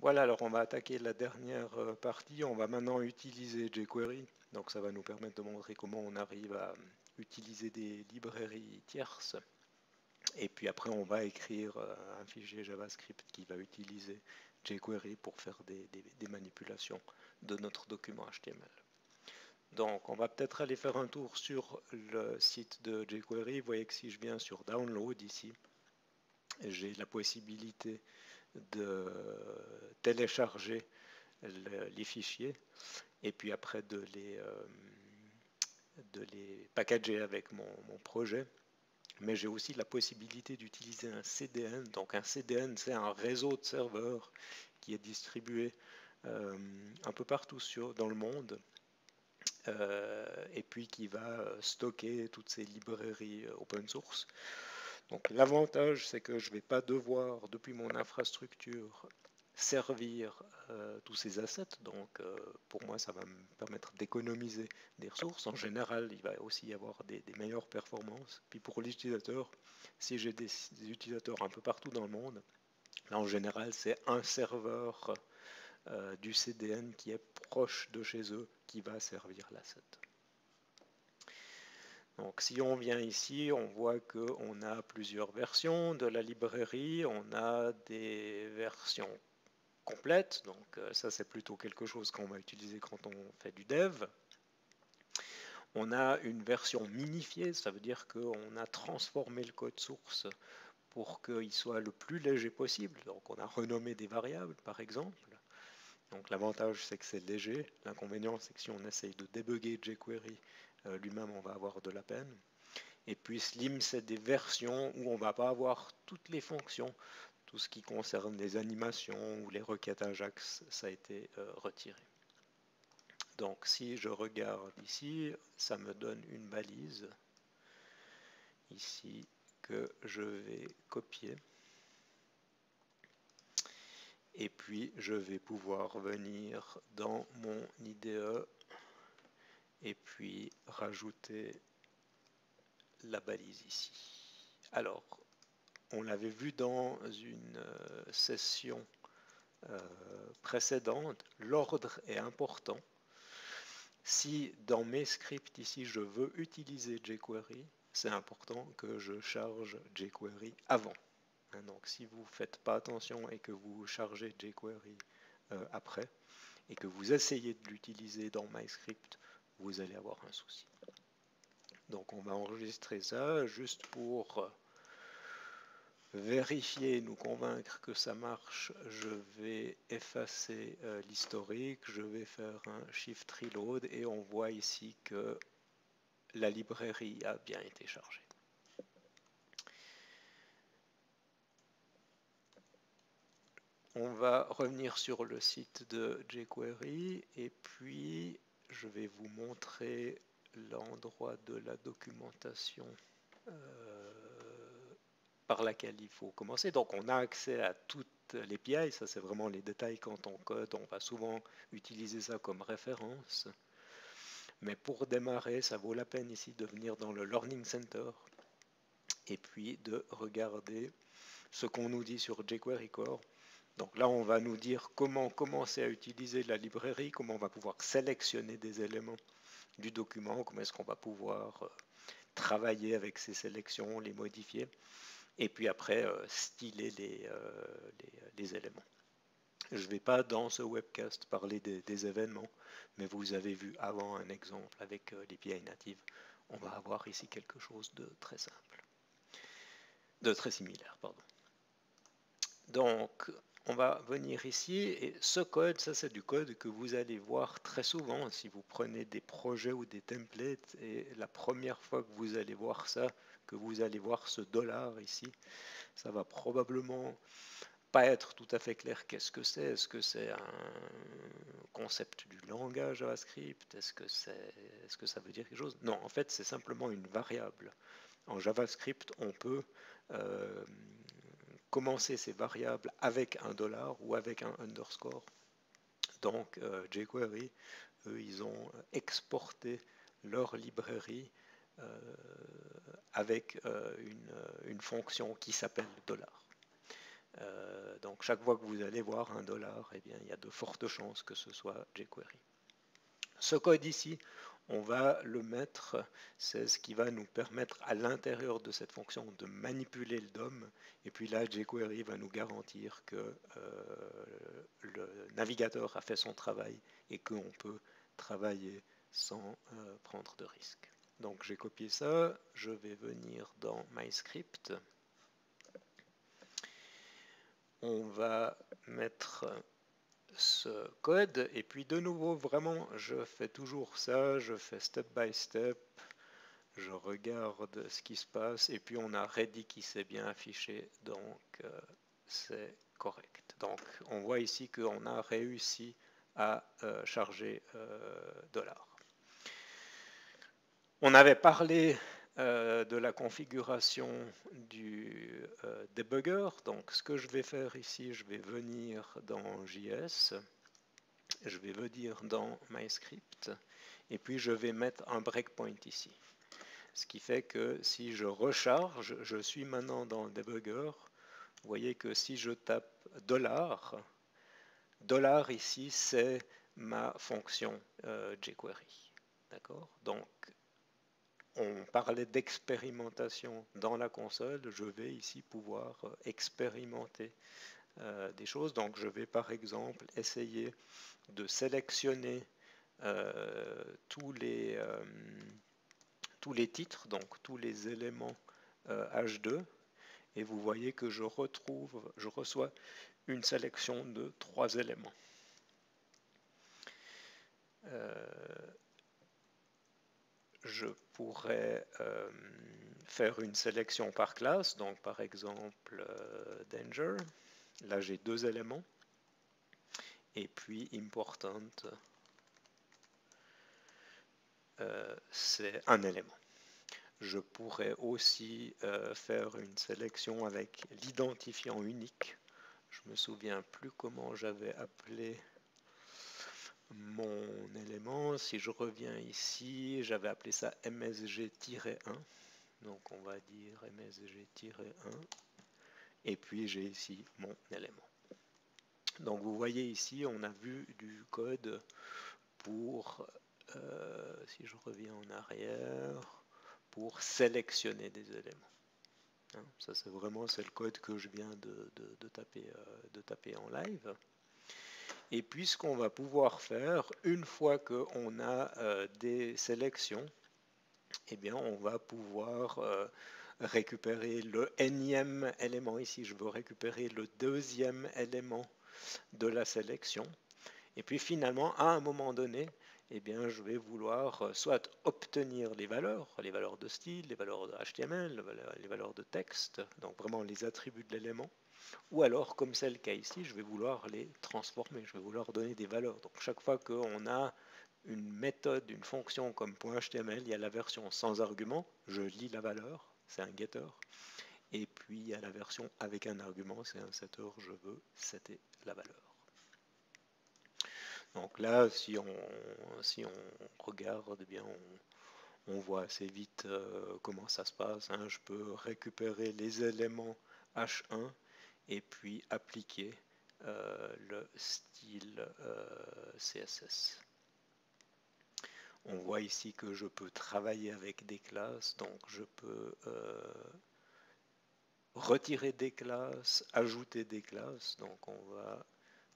Voilà, alors on va attaquer la dernière partie. On va maintenant utiliser jQuery. Donc ça va nous permettre de montrer comment on arrive à utiliser des librairies tierces. Et puis après, on va écrire un fichier JavaScript qui va utiliser jQuery pour faire des manipulations de notre document HTML. Donc on va peut-être aller faire un tour sur le site de jQuery. Vous voyez que si je viens sur Download ici, j'ai la possibilité de télécharger les fichiers et puis après de les packager avec mon projet. Mais j'ai aussi la possibilité d'utiliser un CDN. Donc un CDN, c'est un réseau de serveurs qui est distribué un peu partout dans le monde et puis qui va stocker toutes ces librairies open source. Donc l'avantage, c'est que je ne vais pas devoir, depuis mon infrastructure, servir tous ces assets. Donc pour moi, ça va me permettre d'économiser des ressources. En général, il va aussi y avoir des meilleures performances. Puis pour l'utilisateur, si j'ai des utilisateurs un peu partout dans le monde, là en général, c'est un serveur du CDN qui est proche de chez eux qui va servir l'asset. Donc si on vient ici, on voit qu'on a plusieurs versions de la librairie. On a des versions complètes, donc ça c'est plutôt quelque chose qu'on va utiliser quand on fait du dev. On a une version minifiée, ça veut dire qu'on a transformé le code source pour qu'il soit le plus léger possible. Donc on a renommé des variables par exemple. Donc l'avantage c'est que c'est léger, l'inconvénient c'est que si on essaye de débugger jQuery lui-même on va avoir de la peine. Et puis Slim, c'est des versions où on ne va pas avoir toutes les fonctions. Tout ce qui concerne les animations ou les requêtes Ajax, ça a été retiré. Donc si je regarde ici, ça me donne une balise ici que je vais copier. Et puis je vais pouvoir venir dans mon IDE et puis rajouter la balise ici. Alors, on l'avait vu dans une session précédente, l'ordre est important. Si dans mes scripts ici je veux utiliser jQuery, c'est important que je charge jQuery avant. Donc si vous ne faites pas attention et que vous chargez jQuery après et que vous essayez de l'utiliser dans MyScript, vous allez avoir un souci. Donc on va enregistrer ça juste pour vérifier, nous convaincre que ça marche. Je vais effacer l'historique, je vais faire un shift reload et on voit ici que la librairie a bien été chargée. On va revenir sur le site de jQuery et puis je vais vous montrer l'endroit de la documentation par laquelle il faut commencer. Donc on a accès à toutes les API, ça c'est vraiment les détails quand on code, on va souvent utiliser ça comme référence. Mais pour démarrer, ça vaut la peine ici de venir dans le Learning Center et puis de regarder ce qu'on nous dit sur jQuery Core. Donc là, on va nous dire comment commencer à utiliser la librairie, comment on va pouvoir sélectionner des éléments du document, comment est-ce qu'on va pouvoir travailler avec ces sélections, les modifier, et puis après styler les éléments. Je ne vais pas dans ce webcast parler des événements, mais vous avez vu avant un exemple avec l'API native. On va avoir ici quelque chose de très simple, de très similaire, pardon. Donc, on va venir ici et ce code, ça c'est du code que vous allez voir très souvent si vous prenez des projets ou des templates et la première fois que vous allez voir ça, que vous allez voir ce dollar ici, ça va probablement pas être tout à fait clair qu'est-ce que c'est. Est-ce que c'est un concept du langage JavaScript? Est-ce que ça veut dire quelque chose? Non, en fait c'est simplement une variable. En JavaScript, on peut commencer ces variables avec un dollar ou avec un underscore. Donc jQuery, eux, ils ont exporté leur librairie avec une fonction qui s'appelle dollar. Donc chaque fois que vous allez voir un dollar, eh bien, il y a de fortes chances que ce soit jQuery. Ce code ici, on va le mettre, c'est ce qui va nous permettre à l'intérieur de cette fonction de manipuler le DOM, et puis là jQuery va nous garantir que le navigateur a fait son travail et qu'on peut travailler sans prendre de risques. Donc j'ai copié ça, je vais venir dans MyScript. On va mettre ce code, et puis de nouveau vraiment je fais toujours ça, je fais step by step, je regarde ce qui se passe, et puis on a ready qui s'est bien affiché, donc c'est correct. Donc on voit ici qu'on a réussi à charger $. On avait parlé de la configuration du debugger. Donc ce que je vais faire ici, je vais venir dans JS, je vais venir dans MyScript, et puis je vais mettre un breakpoint ici. Ce qui fait que si je recharge, je suis maintenant dans le debugger. Vous voyez que si je tape $, $ ici c'est ma fonction jQuery. D'accord? Donc on parlait d'expérimentation dans la console, je vais ici pouvoir expérimenter des choses. Donc je vais par exemple essayer de sélectionner tous les titres, donc tous les éléments H2, et vous voyez que je reçois une sélection de 3 éléments. Je pourrais faire une sélection par classe, donc par exemple Danger, là j'ai 2 éléments, et puis Important, c'est un élément. Je pourrais aussi faire une sélection avec l'identifiant unique. Je me souviens plus comment j'avais appelé mon élément. Si je reviens ici, j'avais appelé ça MSG-1. Donc on va dire MSG-1. Et puis j'ai ici mon élément. Donc vous voyez ici, on a vu du code pour, si je reviens en arrière, pour sélectionner des éléments. Ça c'est vraiment le code que je viens de taper en live. Et puis ce qu'on va pouvoir faire, une fois qu'on a des sélections, eh bien on va pouvoir récupérer le nème élément. Ici je veux récupérer le 2e élément de la sélection. Et puis finalement, à un moment donné, eh bien, je vais vouloir soit obtenir les valeurs de style, les valeurs de HTML, les valeurs de texte, donc vraiment les attributs de l'élément, ou alors, comme c'est le cas ici, je vais vouloir les transformer, je vais vouloir donner des valeurs. Donc chaque fois qu'on a une méthode, une fonction comme .html, il y a la version sans argument, je lis la valeur, c'est un getter, et puis il y a la version avec un argument, c'est un setter, je veux setter la valeur. Donc là, si on regarde, eh bien, on voit assez vite comment ça se passe. Je peux récupérer les éléments H1 et puis appliquer le style CSS. On voit ici que je peux travailler avec des classes, donc je peux retirer des classes, ajouter des classes. Donc on va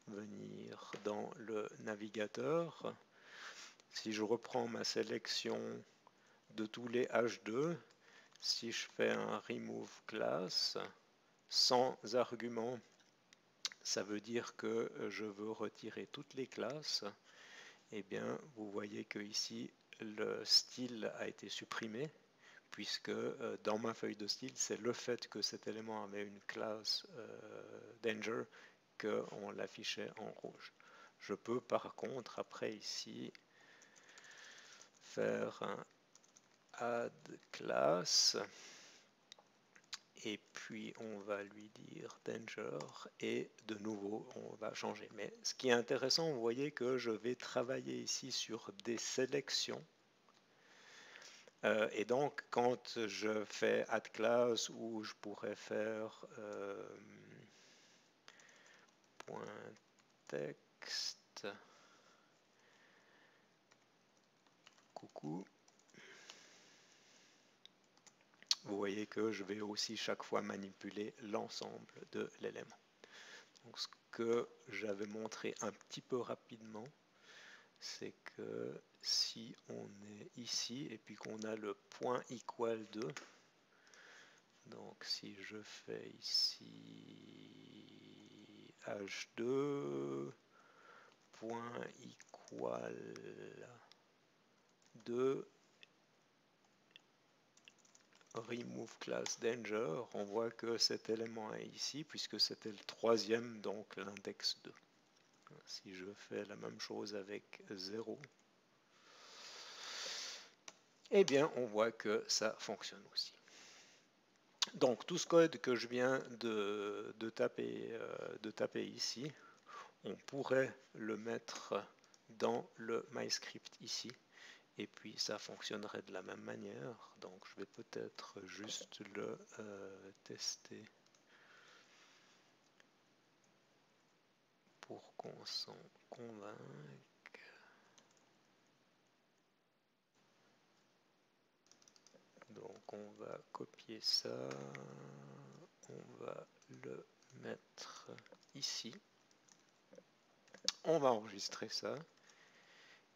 venir dans le navigateur. Si je reprends ma sélection de tous les H2, si je fais un remove class sans argument, ça veut dire que je veux retirer toutes les classes. Eh bien, vous voyez que ici le style a été supprimé, puisque dans ma feuille de style, c'est le fait que cet élément avait une classe danger qu'on l'affichait en rouge. Je peux par contre, après ici, faire un add class, et puis on va lui dire danger, et de nouveau on va changer. Mais ce qui est intéressant, vous voyez que je vais travailler ici sur des sélections. Et donc, quand je fais add class, ou je pourrais faire texte. Coucou. Vous voyez que je vais aussi chaque fois manipuler l'ensemble de l'élément. Donc, ce que j'avais montré un petit peu rapidement, c'est que si on est ici et puis qu'on a le point equal 2, donc si je fais ici h2 point equal 2 remove class danger, on voit que cet élément est ici puisque c'était le troisième, donc l'index 2. Si je fais la même chose avec 0, eh bien on voit que ça fonctionne aussi. Donc tout ce code que je viens de taper ici, on pourrait le mettre dans le MyScript ici. Et puis ça fonctionnerait de la même manière. Donc je vais peut-être juste le tester pour qu'on s'en convainque. Donc on va copier ça, on va le mettre ici. On va enregistrer ça.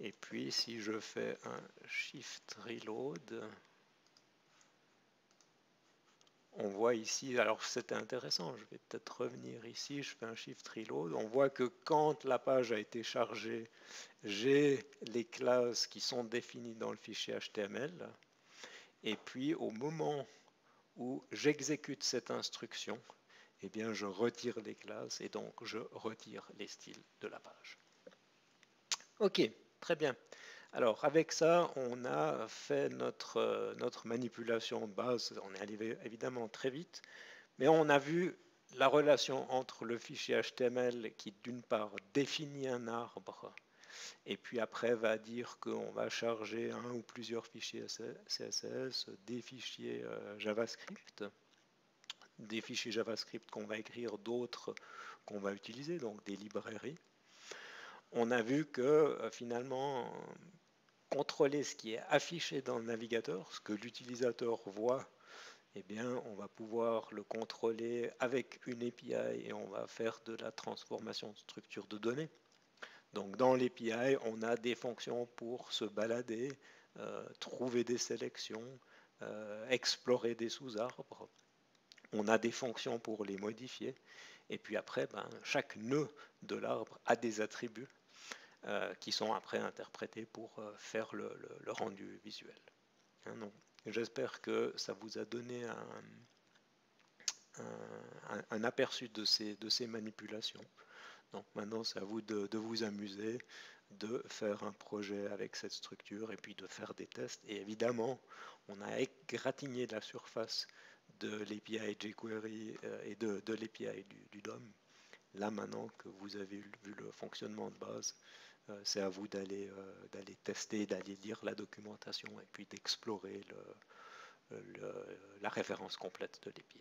Et puis si je fais un Shift Reload, on voit ici, alors c'était intéressant, je vais peut-être revenir ici, je fais un Shift Reload, on voit que quand la page a été chargée, j'ai les classes qui sont définies dans le fichier HTML, et puis au moment où j'exécute cette instruction, eh bien je retire les classes et donc je retire les styles de la page. Ok, très bien. Alors avec ça, on a fait notre manipulation de base. On est allé évidemment très vite, mais on a vu la relation entre le fichier HTML qui d'une part définit un arbre et puis après va dire qu'on va charger un ou plusieurs fichiers CSS, des fichiers JavaScript, des fichiers JavaScript qu'on va écrire, d'autres qu'on va utiliser, donc des librairies. On a vu que finalement contrôler ce qui est affiché dans le navigateur, ce que l'utilisateur voit, eh bien, on va pouvoir le contrôler avec une API et on va faire de la transformation de structure de données. Donc, dans l'API, on a des fonctions pour se balader, trouver des sélections, explorer des sous-arbres. On a des fonctions pour les modifier. Et puis après, chaque nœud de l'arbre a des attributs qui sont après interprétés pour faire le rendu visuel. J'espère que ça vous a donné un aperçu de ces manipulations. Donc maintenant, c'est à vous de vous amuser, de faire un projet avec cette structure et puis de faire des tests. Et évidemment, on a égratigné la surface de l'API jQuery et de l'API du DOM. Là, maintenant que vous avez vu le fonctionnement de base, c'est à vous d'aller tester, d'aller lire la documentation et puis d'explorer la référence complète de l'API.